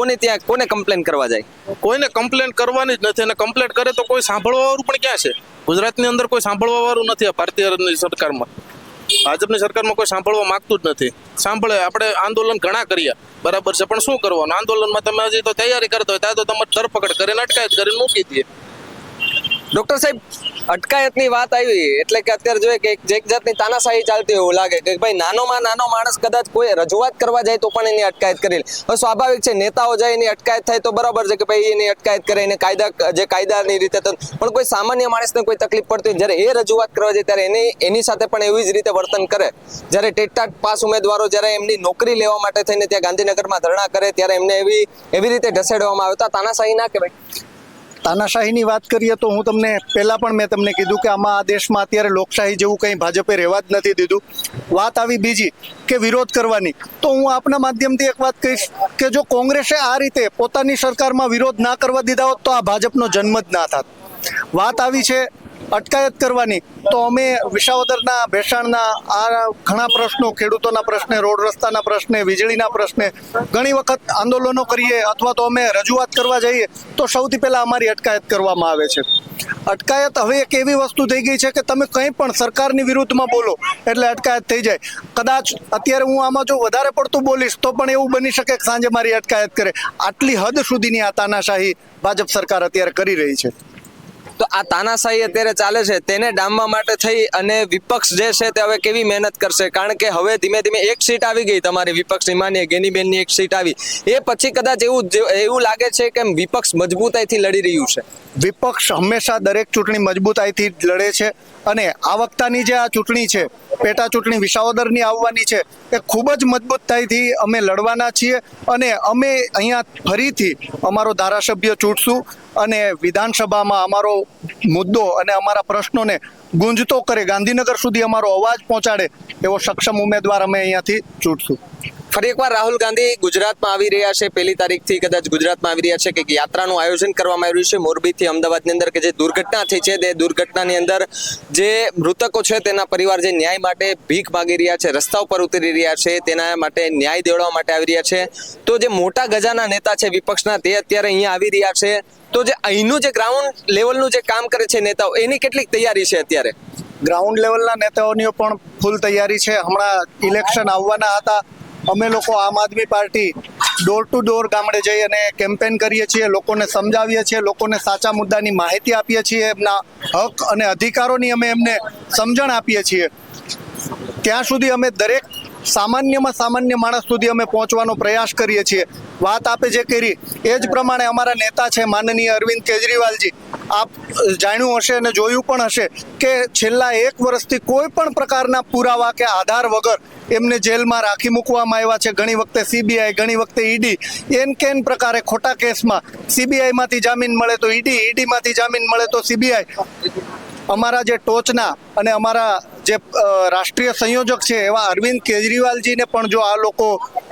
કોને કમ્પ્લેન કરવા જાય? કોઈને કમ્પ્લેન કરવાની જ નથી, અને કમ્પ્લેન કરે તો કોઈ સાંભળવા વાળું પણ ક્યાં છે? ગુજરાતની અંદર કોઈ સાંભળવા વાળું નથી. આ ભારતીય સરકારમાં, ભાજપની સરકારમાં કોઈ સાંભળવા માંગતું જ નથી. સાંભળે, આપણે આંદોલન ઘણા કર્યા, બરાબર છે, પણ શું કરવાનું? આંદોલનમાં તમે હજી તો તૈયારી કરતા હોય ત્યાં તો તમારે ધરપકડ કરીને અટકાયત કરીને મૂકી દે. ડોક્ટર સાહેબ, અટકાયતની વાત આવી એટલે કે અત્યારે જોઈએ કે એક જાતની તાનાશાહી ચાલતી હોય એવું લાગે કે ભાઈ નાનોમાં નાનો માણસ કદાચ કોઈ રજૂઆત કરવા જાય તો પણ એની અટકાયત કરી લે. હવે સ્વાભાવિક છે, નેતાઓ જાય એની અટકાયત થાય તો બરાબર છે કે ભાઈ એની અટકાયત કરે, એને કાયદાની રીતે, પણ કોઈ સામાન્ય માણસને કોઈ તકલીફ પડતી હોય, જ્યારે એ રજૂઆત કરવા જાય ત્યારે એની સાથે પણ એવી જ રીતે વર્તન કરે. જ્યારે ટેટ પાસ ઉમેદવારો જ્યારે એમની નોકરી લેવા માટે થઈને ત્યાં ગાંધીનગરમાં ધરણા કરે ત્યારે એમને એવી રીતે ઢસેડવામાં આવે તો તાનાશાહી ના કહેવાય? તાનાશાહીની વાત કરીએ તો હું તમને પહેલાં પણ મેં તમને કીધું કે આમાં આ દેશમાં અત્યારે લોકશાહી જેવું કંઈ ભાજપે રહેવા જ નથી દીધું. વાત આવી બીજી કે વિરોધ કરવાની, તો હું આપના માધ્યમથી એક વાત કહીશ કે જો કોંગ્રેસે આ રીતે પોતાની સરકારમાં વિરોધ ના કરવા દીધા હોત તો આ ભાજપનો જન્મ જ ના થાત. વાત આવી છે અટકાયત કરવાની, તો અમે વિસાવદરના, ભેસાણના આ ઘણા પ્રશ્નો, ખેડૂતોના પ્રશ્ને, રોડ રસ્તાના પ્રશ્ને, વીજળીના પ્રશ્ને ઘણી વખત આંદોલનો કરીએ અથવા તો અમે રજૂઆત કરવા જઈએ તો સૌથી પહેલાં અમારી અટકાયત કરવામાં આવે છે. અટકાયત હવે એક એવી વસ્તુ થઈ ગઈ છે કે તમે કંઈ પણ સરકારની વિરુદ્ધમાં બોલો એટલે અટકાયત થઈ જાય. કદાચ અત્યારે હું આમાં જો વધારે પડતું બોલીશ તો પણ એવું બની શકે કે સાંજે મારી અટકાયત કરે. આટલી હદ સુધીની આ તાનાશાહી ભાજપ સરકાર અત્યારે કરી રહી છે. તો આ તાનાશાહી અત્યારે ચાલે છે તેને ડામવા માટે થઈ અને વિપક્ષ જે છે તે હવે કેવી મહેનત કરશે? કારણ કે હવે ધીમે ધીમે એક સીટ આવી ગઈ તમારી વિપક્ષની, માનીએ ગેનીબેનની એક સીટ આવી, એ પછી કદાચ એવું લાગે છે કે વિપક્ષ મજબૂતાઈથી લડી રહ્યું છે. વિપક્ષ હંમેશા દરેક ચૂંટણી મજબૂતાઈથી લડે છે અને આ વખતની જે આ ચૂંટણી છે, પેટા ચૂંટણી વિસાવદરની આવવાની છે, એ ખૂબ જ મજબૂતાઈથી અમે લડવાના છીએ અને અમે અહીંયા ફરીથી અમારો ધારાસભ્ય ચૂંટશું અને વિધાનસભામાં અમારો મુદ્દો અને અમારા પ્રશ્નોને ગુંજતો કરે, ગાંધીનગર સુધી અમારો અવાજ પહોંચાડે એવો સક્ષમ ઉમેદવાર અમે અહીંયાથી ચૂંટશું. ફરી એકવાર રાહુલ ગાંધી ગુજરાતમાં આવી રહ્યા છે. 1 તારીખથી કદાચ ગુજરાતમાં આવી રહ્યા છે કે યાત્રાનું આયોજન કરવામાં આવ્યું છે મોરબીથી અમદાવાદની અંદર, કે જે દુર્ઘટના થઈ છે તે દુર્ઘટનાની અંદર જે મૃતકો છે તેના પરિવાર જે ન્યાય માટે ભીખ માગી રહ્યા છે, રસ્તા ઉપર ઉતરી રહ્યા છે, તેના માટે ન્યાય દેવડાવવા માટે આવી રહ્યા છે. તો જે મોટા ગજાના નેતા છે વિપક્ષના તે અત્યારે અહીંયા આવી રહ્યા છે. તો જે અહીંનું જે ગ્રાઉન્ડ લેવલનું જે કામ કરે છે નેતાઓ, એની કેટલીક તૈયારી છે અત્યારે? ગ્રાઉન્ડ લેવલના નેતાઓની પણ ફૂલ તૈયારી છે. હમણાં ઇલેક્શન આવવાના હતા, અમે લોકો આમ આદમી પાર્ટી ડોર ટુ ડોર ગામડે જઈ અને કેમ્પેન કરીએ છીએ, લોકોને સમજાવીએ છીએ, લોકોને સાચા મુદ્દાની માહિતી આપીએ છીએ, એમના હક અને અધિકારોની અમે એમને સમજણ આપીએ છીએ. ત્યાં સુધી અમે દરેક સામાન્યમાં સામાન્ય માણસ સુધી અમે પહોંચવાનો પ્રયાસ કરીએ છીએ. વાત આપે જે કરી એ જ પ્રમાણે અમારા નેતા છે માનનીય અરવિંદ કેજરીવાલજી, આપ જાણ્યું હશે અને જોયું પણ હશે કે છેલ્લા 1 વર્ષથી કોઈ પણ પ્રકારના પુરાવા કે આધાર વગર એમને જેલમાં રાખી મૂકવામાં આવ્યા છે. ઘણી વખતે સીબીઆઈ, ઘણી વખતે ઈડી, એન કેન પ્રકારે ખોટા કેસમાં સીબીઆઈમાંથી જામીન મળે તો ઈડી, ઈડીમાંથી જામીન મળે તો સીબીઆઈ. અમારા જે ટોચના અને અમારા જે રાષ્ટ્રીય સંયોજક છે એવા અરવિંદ કેજરીવાલજીને પણ જો આ લોકો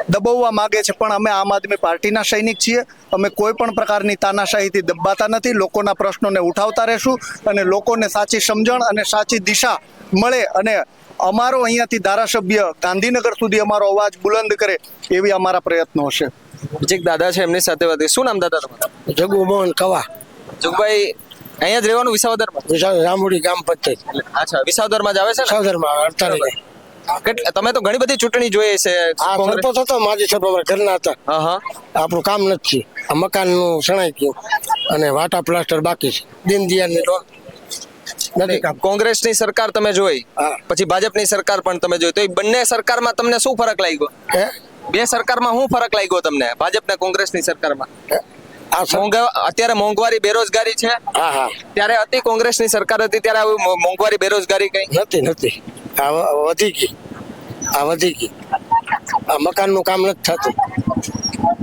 દબાવવા માંગે છે, પણ અમે આમ આદમી પાર્ટીના સૈનિક છીએ, અમે કોઈ પણ પ્રકારની તાનાશાહીથી દબાતા નથી. લોકોના પ્રશ્નોને ઉઠાવતા રહેશું અને લોકોને સાચી સમજણ અને સાચી દિશા મળે અને અમારો અહીંયાથી ધારાસભ્ય ગાંધીનગર સુધી અમારો અવાજ બુલંદ કરે એવી અમારા પ્રયત્નો હશે. એક દાદા છે એમની સાથે વાત. શું નામ દાદા તમારું? જગુમોહન કવા. જગભાઈ, અહીંયા જ રહેવાનું વિસાવદરમાં? રામુડી ગામ પંચાયત. અચ્છા, વિસાવદરમાં જ આવે છે ને? વિસાવદરમાં 48. તમે તો ઘણી બધી ચૂંટણી જોઈ છે. આ સરપંચ હતો, માજી સરપંચ ઘરના હતા. હા હા, આપણું કામ નથી. આ મકાનનું સણાઈ ગયું અને વાટા પ્લાસ્ટર બાકી છે. દીનદયાળની લોન નથી કામ. કોંગ્રેસની સરકાર તમે જોઈ, પછી ભાજપની સરકાર પણ તમે જોઈ, તો એ બંને સરકારમાં તમને શું ફરક લાગ્યો? બે સરકારમાં શું ફરક લાગ્યો તમને, ભાજપ ને કોંગ્રેસની સરકારમાં? અત્યારે મોંઘવારી, બેરોજગારી છે. ત્યારે હતી કોંગ્રેસની સરકાર હતી ત્યારે આવી મોંઘવારી, બેરોજગારી કઈ નથી. આ વધી ગઈ. આ મકાનનું કામ નથી થતું,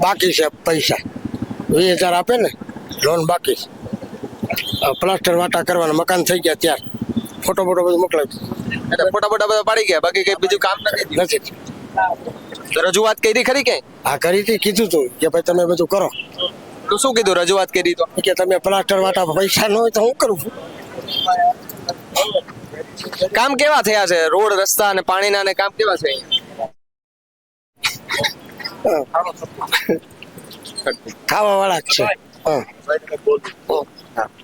બાકી છે પૈસા. 20,000 આપે ને લોન બાકી છે. પ્લાસ્ટર વાટા કરવાના, મકાન થઈ ગયા ત્યાર ફોટો બધું મોકલાવી. ફોટા બધા પાડી ગયા, બાકી કઈ બીજું કામ નથી. રજૂઆત કરી ખરી કઈ? હા, કરી હતી. કીધું તું કે ભાઈ તમે બધું કરો. તો શું કીધું? રજૂઆત કરી તો કે તમે પ્લાસ્ટર વાટા પૈસા ન હોય તો હું કરું. કામ કેવા થયા છે? રોડ, રસ્તા અને પાણીના ને કામ કેવા છે અહીંયા? ખાવા વાળા જ છે.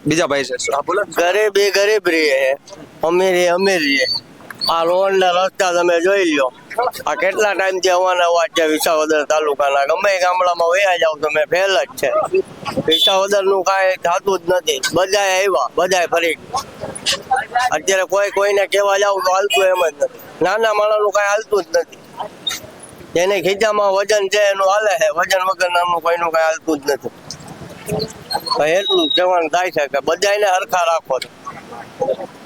બીજા ભાઈ છે શું? હા બોલો. ગરીબ એ ગરીબ રહીએ, અમીર એ અમીર રહીએ. આ રોડ ના રસ્તા તમે જોઈ લો, આ કેટલા ટાઈમ થી અવાના અવાજ છે વિસાવદર તાલુકાના. ગમે એ ગામડામાં વયા જાવ તમે ફેલ જ છે. વિસાવદર નું કાંઈ થતું જ નથી. બધાય આવ્યા, બધાય ફરી. અત્યારે કોઈને કહેવા જાવ તો હાલતું એમ જ નથી. નાના માણસ નું કાંઈ હાલતું જ નથી. જેને ખીચામાં વજન છે એનું હાલે છે, વજન વગર નામનું કોઈનું કાંઈ હાલતું જ નથી. એટલું કહેવાનું થાય છે કે બધાને હરખા રાખો.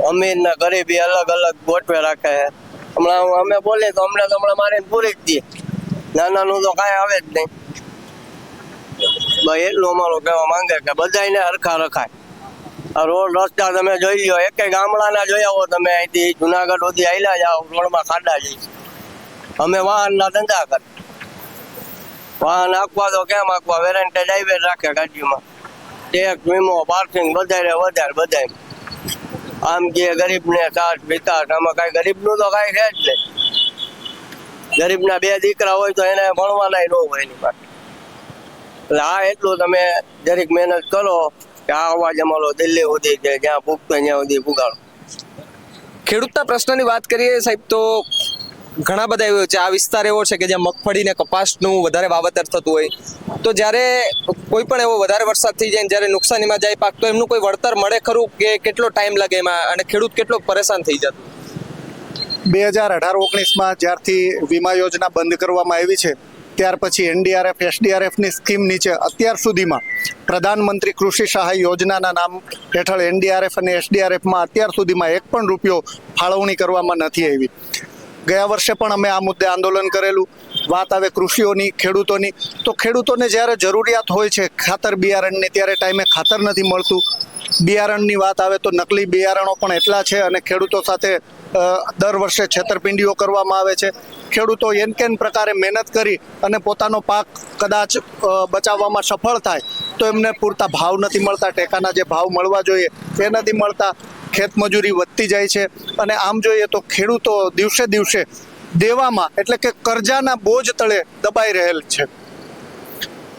અમીર ને ગરીબી અલગ અલગ ગોઠવે રાખે છે. હમણાં અમે બોલીએ તો હમણાં મારીને પૂરી જ દઈએ. નાનાનું તો કાંઈ આવે જ નહીં. ભાઈ એટલું અમારું કહેવા માંગે કે બધાને હરખા રખાય. આ રોડ રસ્તા તમે જોઈ લો, એક ગામડાના જોયા હો તમે, અહીંથી જુનાગઢ સુધી આયલા જાઓ, રોડમાં ખાડા જઈ. અમે વાહનના ધંધા કર, વાહન આંકવા તો કેમ આંકવા, વેરંટેજ હાઈવે રાખે ગાડીમાં, ટેક્સ, વીમો, પાર્કિંગ વધારે. આમ કે ગરીબ ને સાઠ વિકાસ, આમાં કઈ ગરીબ નું તો કઈ છે જ નહીં. ગરીબ ના 2 દીકરા હોય તો એને ભણવાના ન હોય એની પાસે. એટલે આ એટલું તમે જરીક મહેનત કરો કે આ અવાજ અમારો દિલ્હી સુધી છે, જ્યાં પૂગતો ત્યાં સુધી પુગાડો. ખેડૂતના પ્રશ્નની વાત કરીએ સાહેબ તો ઘણા બધા એવો છે. આ વિસ્તાર એવો છે કે જ્યાં મગફળી ને કપાસનું વધારે વાવેતર થતું હોય, તો જ્યારે કોઈ પણ એવો વધારે વરસાદ થઈ જાય, જ્યારે નુકસાનીમાં જાય પાક, તો એમનું કોઈ વળતર મળે ખરું કે કેટલો ટાઈમ લાગે એમાં, અને ખેડૂત કેટલો પરેશાન થઈ જતો? 2018-19માં જ્યારથી વીમા યોજના બંધ કરવામાં આવી છે, ત્યાર પછી NDRF, SDRFની સ્કીમ નીચે અત્યાર સુધીમાં પ્રધાનમંત્રી કૃષિ સહાય યોજનાના નામ હેઠળ NDRF અને SDRFમાં અત્યાર સુધીમાં 1 પણ રૂપિયો ફાળવણી કરવામાં નથી આવી. ગયા વર્ષે પણ અમે આ મુદ્દે આંદોલન કરેલું. વાત આવે કૃષિઓની, ખેડૂતોની, તો ખેડૂતોને જ્યારે જરૂરિયાત હોય છે ખાતર બિયારણની, ત્યારે ટાઈમે ખાતર નથી મળતું. બિયારણની વાત આવે તો નકલી બિયારણો પણ એટલા છે, અને ખેડૂતો સાથે દર વર્ષે છેતરપિંડીઓ કરવામાં આવે છે. ખેડૂતો એનકેન પ્રકારે મહેનત કરી અને પોતાનો પાક કદાચ બચાવવામાં સફળ થાય તો એમને પૂરતા ભાવ નથી મળતા, ટેકાના જે ભાવ મળવા જોઈએ તે નથી મળતા. ખેતમજૂરી વધતી જાય છે, અને આમ જોઈએ તો ખેડૂતો દિવસે દિવસે દેવામાં, એટલે કે કરજાના બોજ તળે દબાઈ રહેલ છે.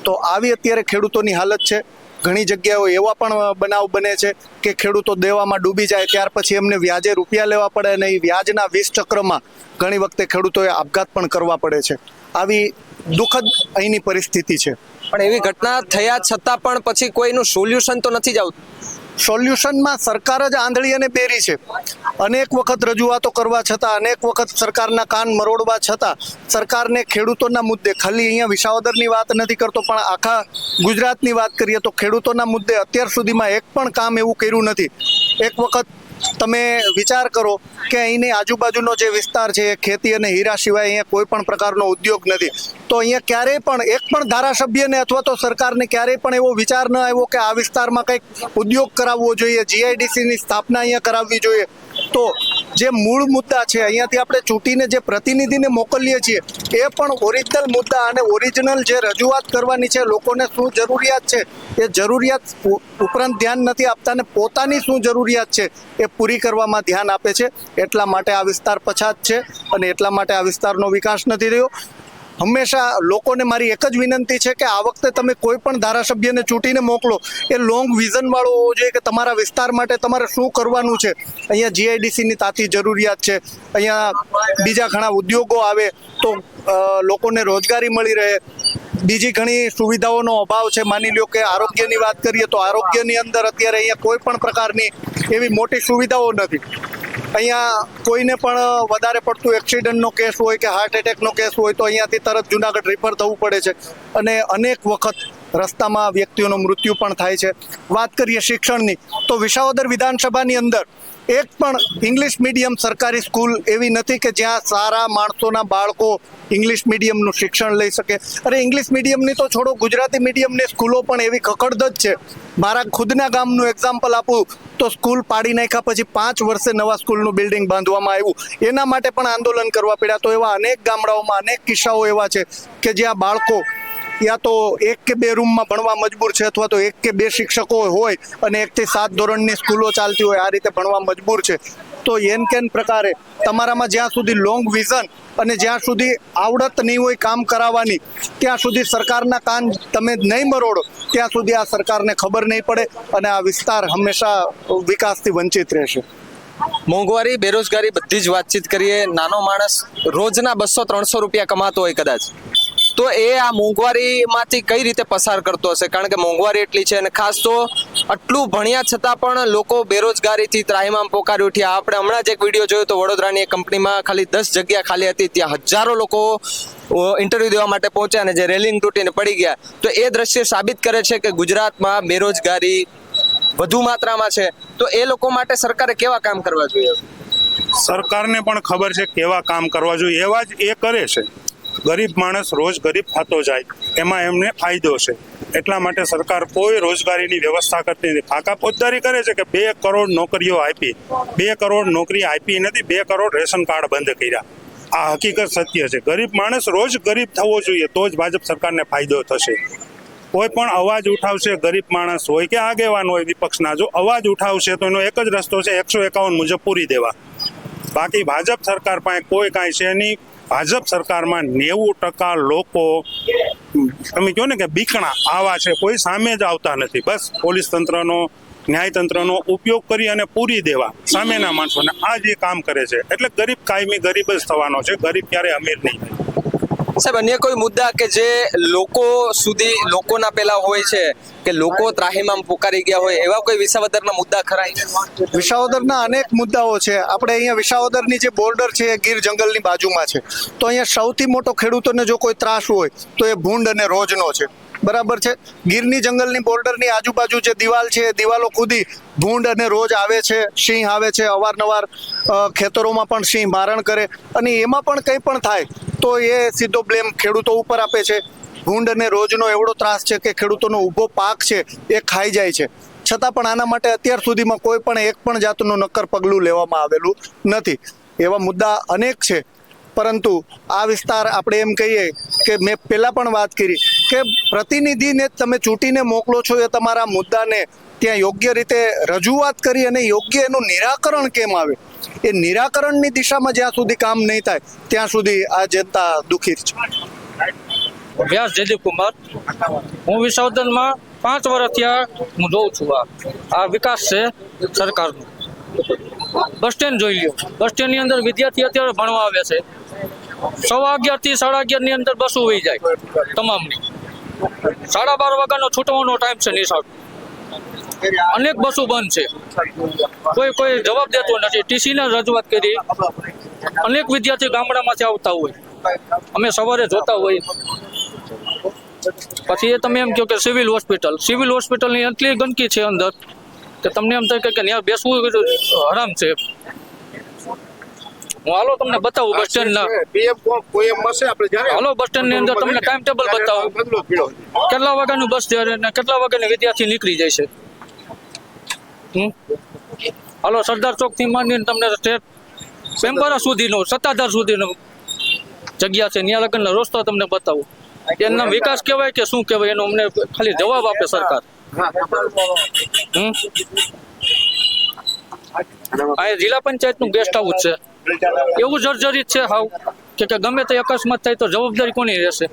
તો આવી અત્યારે ખેડૂતોની હાલત છે. ઘણી જગ્યાઓ એવા પણ બનાવ બને છે કે ખેડૂતો દેવામાં ડૂબી જાય, ત્યાર પછી એમને વ્યાજે રૂપિયા લેવા પડે, અને એ વ્યાજના 20 ચક્રમાં ઘણી વખતે ખેડૂતોએ આપઘાત પણ કરવા પડે છે. આવી દુઃખદ અહીંની પરિસ્થિતિ છે. પણ એવી ઘટના થયા છતાં પણ પછી કોઈનું સોલ્યુશન તો નથી જ આવતું. સોલ્યુશનમાં સરકાર જ આંધળી અને બેરી છે. અનેક વખત રજૂઆતો કરવા છતાં, અનેક વખત સરકારના કાન મરોડવા છતાં, સરકારને ખેડૂતોના મુદ્દે, ખાલી અહીંયા વિસાવદરની વાત નથી કરતો પણ આખા ગુજરાતની વાત કરીએ તો ખેડૂતોના મુદ્દે અત્યાર સુધીમાં 1 પણ કામ એવું કર્યું નથી. એક વખત તમે વિચાર કરો કે અહીંની આજુબાજુનો જે વિસ્તાર છે એ ખેતી અને હીરા સિવાય અહીંયા કોઈ પણ પ્રકારનો ઉદ્યોગ નથી. તો અહીંયા ક્યારેય પણ 1 પણ ધારાસભ્યને અથવા તો સરકારને ક્યારેય પણ એવો વિચાર ન આવ્યો કે આ વિસ્તારમાં કંઈક ઉદ્યોગ કરાવવો જોઈએ, GIDCની સ્થાપના અહીંયા કરાવવી જોઈએ. તો જે મૂળ મુદ્દા છે, અહીંયાથી આપણે ચૂંટીને જે પ્રતિનિધિને મોકલીએ છીએ, એ પણ ઓરિજિનલ મુદ્દા અને ઓરિજિનલ જે રજૂઆત કરવાની છે, લોકોને શું જરૂરિયાત છે એ જરૂરિયાત ઉપરાંત ધ્યાન નથી આપતા, ને પોતાની શું જરૂરિયાત છે એ પૂરી કરવામાં ધ્યાન આપે છે. એટલા માટે આ વિસ્તાર પછાત છે, અને એટલા માટે આ વિસ્તારનો વિકાસ નથી થયો. હંમેશા લોકોને મારી એક જ વિનંતી છે કે આ વખતે તમે કોઈ પણ ધારાસભ્યને ચૂંટીને મોકલો, એ લોંગ વિઝન વાળો હોવો જોઈએ કે તમારા વિસ્તાર માટે તમારે શું કરવાનું છે. અહીંયા GIDCની તાતી જરૂરિયાત છે, અહીંયા બીજા ઘણા ઉદ્યોગો આવે તો લોકોને રોજગારી મળી રહે, બીજી ઘણી સુવિધાઓનો અભાવ છે. માની લ્યો કે આરોગ્યની વાત કરીએ તો આરોગ્યની અંદર અત્યારે અહીંયા કોઈ પણ પ્રકારની એવી મોટી સુવિધાઓ નથી. અહીંયા કોઈને પણ વધારે પડતું એક્સિડન્ટનો કેસ હોય કે હાર્ટ એટેકનો કેસ હોય તો અહીંયાથી તરત જુનાગઢ રિફર થવું પડે છે, અને અનેક વખત રસ્તામાં વ્યક્તિઓનું મૃત્યુ પણ થાય છે. વાત કરીએ શિક્ષણની તો વિસાવદર વિધાનસભાની અંદર 1 પણ ઇંગ્લિશ મીડિયમ સરકારી સ્કૂલ એવી નથી કે જ્યાં સારા માણસોના બાળકો ઇંગ્લિશ મીડિયમનું શિક્ષણ લઈ શકે. અરે ઇંગ્લિશ મીડિયમની તો છોડો, ગુજરાતી મીડિયમની સ્કૂલો પણ એવી ખખડધજ છે. મારા ખુદના ગામનું એક્ઝામ્પલ આપું તો સ્કૂલ પાડી નાખ્યા પછી 5 વર્ષે નવા સ્કૂલનું બિલ્ડિંગ બાંધવામાં આવ્યું. એના માટે પણ આંદોલન કરવા પડ્યા. તો એવા અનેક ગામડાઓમાં અનેક કિસ્સાઓ એવા છે કે જ્યાં બાળકો યા તો 1 કે 2 રૂમમાં ભણવા મજબૂર છે, અથવા તો 1 કે 2 શિક્ષકો હોય અને 1 થી 7 ધોરણની સ્કૂલો ચાલતી હોય, આ રીતે ભણવા મજબૂર છે. તો એન કેન પ્રકારે તમારામાં જ્યાં સુધી લોંગ વિઝન અને જ્યાં સુધી આવડત નહીં હોય કામ કરાવવાની, ત્યાં સુધી સરકારના કાન તમે નહીં મરોડો, ત્યાં સુધી આ સરકારને ખબર નહીં પડે અને આ વિસ્તાર હંમેશા વિકાસથી વંચિત રહેશે. મોંઘવારી, બેરોજગારી બધી જ વાતચીત કરીએ. નાનો માણસ રોજના 200-300 રૂપિયા કમાતો હોય કદાચ, તો એ આ મોંઘવારીમાંથી કઈ રીતે પસાર કરતો હશે? કારણ કે મોંઘવારી એટલી છે અને ખાસ તો આટલું ભણ્યા છતાં પણ લોકો બેરોજગારીથી ત્રાહિમામ પોકારી ઉઠ્યા. આપણે હમણાં જ એક વિડીયો જોયો તો વડોદરાની એક કંપનીમાં ખાલી 10 જગ્યા ખાલી હતી, ત્યાં હજારો લોકો ઇન્ટરવ્યુ દેવા માટે પહોંચ્યા અને જે રેલિંગ તૂટીને પડી ગયા. તો એ દ્રશ્ય સાબિત કરે છે કે ગુજરાતમાં બેરોજગારી વધુ માત્રામાં છે. તો એ લોકો માટે સરકારે કેવા કામ કરવા જોઈએ? સરકારને પણ ખબર છે કેવા કામ કરવા જોઈએ, એવા જ એ કરે છે. ગરીબ માણસ રોજ ગરીબ થતો જાય, એમાં એમને ફાયદો છે. એટલા માટે સરકાર કોઈ રોજગારીની વ્યવસ્થા કરતી નથી. ફાકા પોતદારી કરે છે કે 2 કરોડ નોકરીઓ આપી, 2 કરોડ નોકરી આપી નથી, 2 કરોડ રેશન કાર્ડ બંધ કર્યા. આ હકીકત સત્ય છે. ગરીબ માણસ રોજ ગરીબ થવો જોઈએ, તો જ ભાજપ સરકારને ફાયદો થશે. કોઈ પણ અવાજ ઉઠાવશે, ગરીબ માણસ હોય કે આગેવાન હોય વિપક્ષના, જો અવાજ ઉઠાવશે તો એનો એક જ રસ્તો છે 151 મુજબ પૂરી દેવા. બાકી ભાજપ સરકાર પાસે કોઈ કાંઈ છે નહીં. ભાજપ સરકારમાં 90% લોકો તમે કહો ને કે બીકણા આવા છે, કોઈ સામે જ આવતા નથી. બસ પોલીસ તંત્રનો, ન્યાયતંત્રનો ઉપયોગ કરી અને પૂરી દેવા સામેના માણસોને. આ જે કામ કરે છે એટલે ગરીબ કાયમી ગરીબ જ થવાનો છે, ગરીબ ક્યારે અમીર નહીં થાય. સાહેબ, અન્ય કોઈ મુદ્દા કે જે લોકો સુધી, લોકોના પેલા હોય છે કે લોકો ત્રાહિમામ પુકારી ગયા હોય, એવા કોઈ વિસાવદરના મુદ્દા ખરા? વિસાવદરના અનેક મુદ્દાઓ છે. આપણે અહીંયા વિસાવદરની જે બોર્ડર છે એ ગીર જંગલની બાજુમાં છે. તો અહીંયા સૌથી મોટો ખેડૂતોને જો કોઈ ત્રાસ હોય તો એ ભૂંડ અને રોજનો છે. બરાબર છે. ગીરની જંગલની બોર્ડરની આજુબાજુ જે દિવાલ છે એ દિવાલો કૂદી ભૂંડ અને રોજ આવે છે, સિંહ આવે છે, અવારનવાર ખેતરોમાં પણ સિંહ મારણ કરે, અને એમાં પણ કંઈ પણ થાય તો એ સીધો બ્લેમ ખેડૂતો ઉપર આપે છે. ભૂંડ અને રોજનો એવડો ત્રાસ છે કે ખેડૂતોનો ઊભો પાક છે એ ખાઈ જાય છે. છતાં પણ આના માટે અત્યાર સુધીમાં કોઈ પણ એક પણ જાતનું નક્કર પગલું લેવામાં આવેલું નથી. એવા મુદ્દા અનેક છે, પરંતુ આ વિસ્તાર આપણે એમ કહીએ કે મેં પહેલાં પણ વાત કરી કે પ્રતિનિધિને તમે ચૂંટીને મોકલો છો, એ તમારા મુદ્દાને ત્યાં યોગ્ય રીતે રજૂઆત કરી અને યોગ્ય એનું નિરાકરણ કેમ આવે, એ નિરાકરણની દિશામાં જ્યાં સુધી કામ નહીં થાય ત્યાં સુધી આ જનતા દુઃખી છે. વ્યાસ જયદીપ કુમાર, હું વિસાવદરમાં 5 વર્ષથી હું જોઉં છું. આ વિકાસ છે સરકારનો. બસ સ્ટેન્ડ જોઈ લ્યો, બસ સ્ટેન્ડની અંદર વિદ્યાર્થી અત્યારે ભણવા આવે છે. 11:15 થી 11:30 ની અંદર બસો વહી જાય તમામની. 12:30 વાગ્યાનો છૂટવાનો ટાઈમ છે નિશાળ. અનેક બસો બંધ છે, કોઈ જવાબ દેતો નથી. ટીસીને રજૂઆત કરી, અનેક વિદ્યાર્થી ગામડામાંથી આવતા હોય, અમે સવારે જોતા હોય. પછી એ તમે એમ કહો કે સિવિલ હોસ્પિટલની એટલી ગંદકી છે અંદર કે તમને એમ થાય કે ત્યાં બેસવું હરામ છે. હું હાલો તમને બતાવું બસ સ્ટેન્ડ ના, હાલો બસ સ્ટેન્ડ ની અંદર તમને ટાઈમ ટેબલ બતાવું, કેટલા વાગ્યાનું બસ છે અને કેટલા વાગ્યાની વિદ્યાર્થી નીકળી જાય છે. હાલો સરદાર ચોક થી માંડીને તમને સ્ટેટ પેમ્પરા સુધીનો, સત્તાધાર સુધીનો જગ્યા છે, ત્યાં લગનનો રસ્તો તમને બતાવું. એના વિકાસ કહેવાય કે શું કહેવાય, એનો અમને ખાલી જવાબ આપે સરકાર. આ જિલ્લા પંચાયતનું ગેસ્ટ હાઉસ છે, એવું જર્જરિત છે હાવ કે ગમે તે અકસ્માત થાય તો જવાબદારી કોની રહેશે?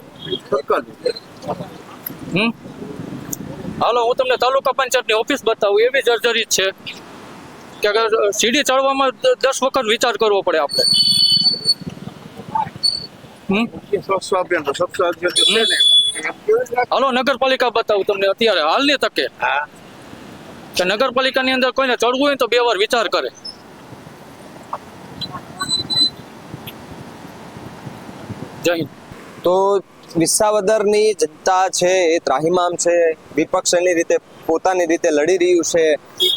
હાલો હું તમને તાલુકા પંચાયતની ઓફિસ બતાવું, એવી જર્જરિત છે કે સીડી ચડવામાં 10 વખત વિચાર કરવો પડે આપણે. હાલો નગરપાલિકા બતાવું તમને અત્યારે હાલની તકે કે નગરપાલિકાની અંદર કોઈને ચડવું હોય તો 2 વાર વિચાર કરે. જય હિન્દ. તો વિસાવદરની જનતા છે એ ત્રાહિમામ છે, વિપક્ષ એની રીતે પોતાની રીતે લડી રહ્યું છે.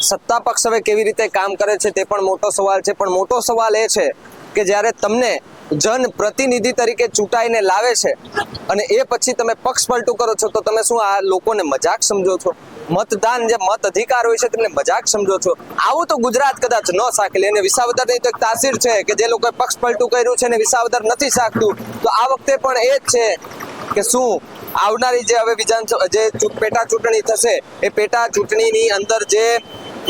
સત્તા પક્ષ હવે કેવી રીતે કામ કરે છે તે પણ મોટો સવાલ છે. પણ મોટો સવાલ એ છે કે જ્યારે તમને જન પ્રતિનિધિ તરીકે ચૂંટાઈને લાવે છે અને એ પછી તમે પક્ષ પલટું કરો છો, તો તમે શું આ લોકોને મજાક સમજો છો? મતદાન જે મત અધિકાર હોય છે તેમને મજાક સમજો છો? આવું તો ગુજરાત કદાચ ન સાંકલે. અને વિસાવદરની તો એક તાસીર છે કે જે લોકોએ પક્ષ પલટું કર્યું છે ને વિસાવદર નથી સાંકતું, તો આ વખતે પણ એ જ છે કે શું આવનારી જે હવે વિધાનસભા જે પેટા ચૂંટણી થશે એ પેટા ચૂંટણીની અંદર જે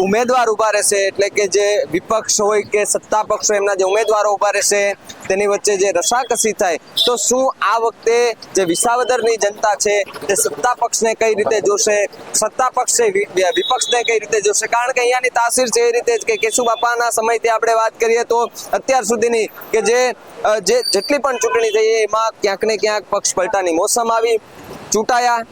ઉમેદવાર ઉભા રહેશે એટલે કે જે વિપક્ષ હોય કે સત્તા પક્ષ હોય એમના જે ઉમેદવારો ઉભા રહેશે તેની વચ્ચે જે રસાકસી થાય તો શું આ વખતે જે વિસાવદરની જનતા છે તે સત્તા પક્ષને કઈ રીતે જોશે, સત્તા પક્ષે વિપક્ષને કઈ રીતે જોશે? કારણ કે અહીંયાની તાસીર છે એ રીતે જ કે કેશુબાપાના સમયથી આપણે વાત કરીએ તો અત્યાર સુધીની કે જે જેટલી પણ ચૂંટણી થઈ એમાં ક્યાંક ને ક્યાંક પક્ષ પલટાની મોસમ આવી, ચૂંટાયા,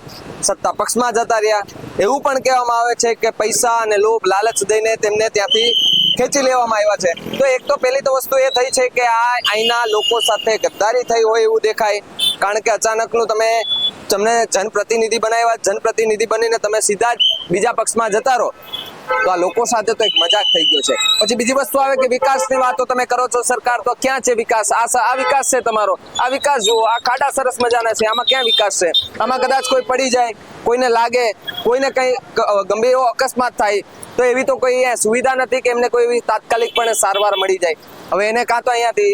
સત્તા પક્ષમાં જતા રહ્યા. એવું પણ કહેવામાં આવે છે કે પૈસા અને લોભ લાલચ દઈને તેમને ત્યાંથી ખેંચી લેવામાં આવ્યા છે. તો એક તો પહેલી તો વસ્તુ એ થઈ છે કે આ અહીંના લોકો સાથે ગદ્દારી થઈ હોય એવું દેખાય. કારણ કે અચાનકનું તમને જનપ્રતિનિધિ બનાવ્યા, જનપ્રતિનિધિ બનીને તમે સીધા જ બીજા પક્ષમાં જતા રહો તો આ લોકો સાથે તો એક મજાક થઈ ગયો છે. પછી બીજી વસ્તુ આવે કે વિકાસની વાતો તમે કરો છો, સરકાર તો ક્યાં છે વિકાસ? આ વિકાસ છે તમારો, આ વિકાસ જુઓ, આ ખાડા સરસ મજાના છે, આમાં ક્યાં વિકાસ છે? આમાં કદાચ કોઈ પડી જાય, કોઈને લાગે, કોઈને કઈ ગંભીર અકસ્માત થાય તો એવી તો કોઈ સુવિધા નથી કે એમને કોઈ એવી તાત્કાલિકપણે સારવાર મળી જાય. હવે એને કાં તો અહીંયાથી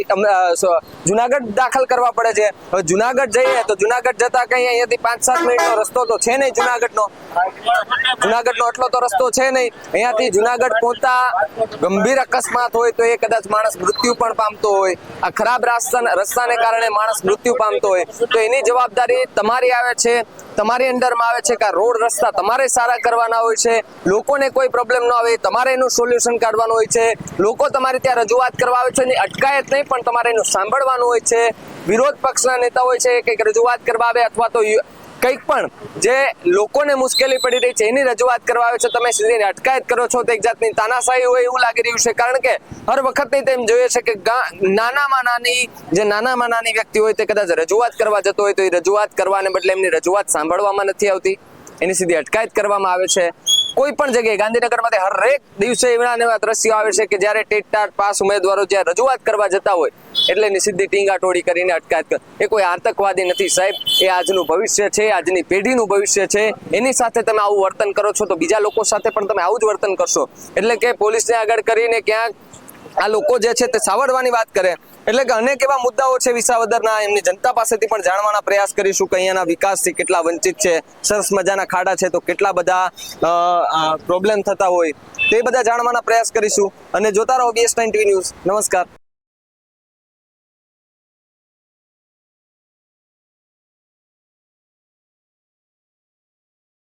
જુનાગઢ દાખલ કરવા પડે છે. હવે જુનાગઢ જઈએ તો જુનાગઢ જતા કઈ અહીંયાથી 5-7 મિનિટનો રસ્તો તો છે નહીં. જુનાગઢનો એટલો તો રસ્તો છે નહીં. અહીંયાથી જુનાગઢ પહોંચતા ગંભીર અકસ્માત હોય તો એ કદાચ માણસ મૃત્યુ પણ પામતો હોય. આ ખરાબ રસ્તાને કારણે માણસ મૃત્યુ પામતો હોય તો એની જવાબદારી તમારી આવે છે, તમારી અંડરમાં આવે છે કે આ રોડ રસ્તા તમારે સારા કરવાના હોય છે. લોકોને કોઈ પ્રોબ્લેમ ન આવે તમારે એનું સોલ્યુશન કાઢવાનું હોય છે. લોકો તમારે ત્યાં રજૂઆત કરવા આવે છે એની અટકાયત નહીં પણ તમારે એનું સાંભળવાનું હોય છે. વિરોધ પક્ષના નેતા હોય છે કંઈક રજૂઆત કરવા આવે અથવા તો કંઈક પણ જે લોકોને મુશ્કેલી પડી રહી છે એની રજૂઆત કરવા આવે છે, તમે સીધી અટકાયત કરો છો તો એક જાતની તાનાશાહી હોય એવું લાગી રહ્યું છે. કારણ કે હર વખતની તેમ જોઈએ છે કે નાનામાં નાની વ્યક્તિ હોય તે કદાચ રજૂઆત કરવા જતો હોય તો એ રજૂઆત કરવાને બદલે એમની રજૂઆત સાંભળવામાં નથી આવતી, એની સીધી અટકાયત કરવામાં આવે છે. કોઈ પણ જગ્યાએ ગાંધીનગરમાંથી હરેક દિવસે એવા એવા દ્રશ્યો આવે છે કે જ્યારે ટેટ પાસ ઉમેદવારો જ્યાં રજૂઆત કરવા જતા હોય એટલે એની સીધી ટીંગાટોળી કરીને અટકાયત કરે. એ કોઈ આતંકવાદી નથી સાહેબ, એ આજનું ભવિષ્ય છે, આજની પેઢીનું ભવિષ્ય છે. એની સાથે તમે આવું વર્તન કરો છો તો બીજા લોકો સાથે પણ તમે આવું જ વર્તન કરશો. એટલે કે પોલીસને આગળ કરીને ક્યાંક આ લોકો જે છે તે સાવરવાની વાત કરે. એટલે કે અનેક એવા મુદ્દાઓ છે વિસાવદરના, એમની જનતા પાસેથી પણ જાણવાના પ્રયાસ કરીશું કે અહીંયાના વિકાસથી કેટલા વંચિત છે, સરસ મજાના ખાડા છે તો કેટલા બધા પ્રોબ્લેમ થતા હોય તે બધા જાણવાના પ્રયાસ કરીશું. અને જોતા રહો BS9 TV ન્યૂઝ. નમસ્કાર.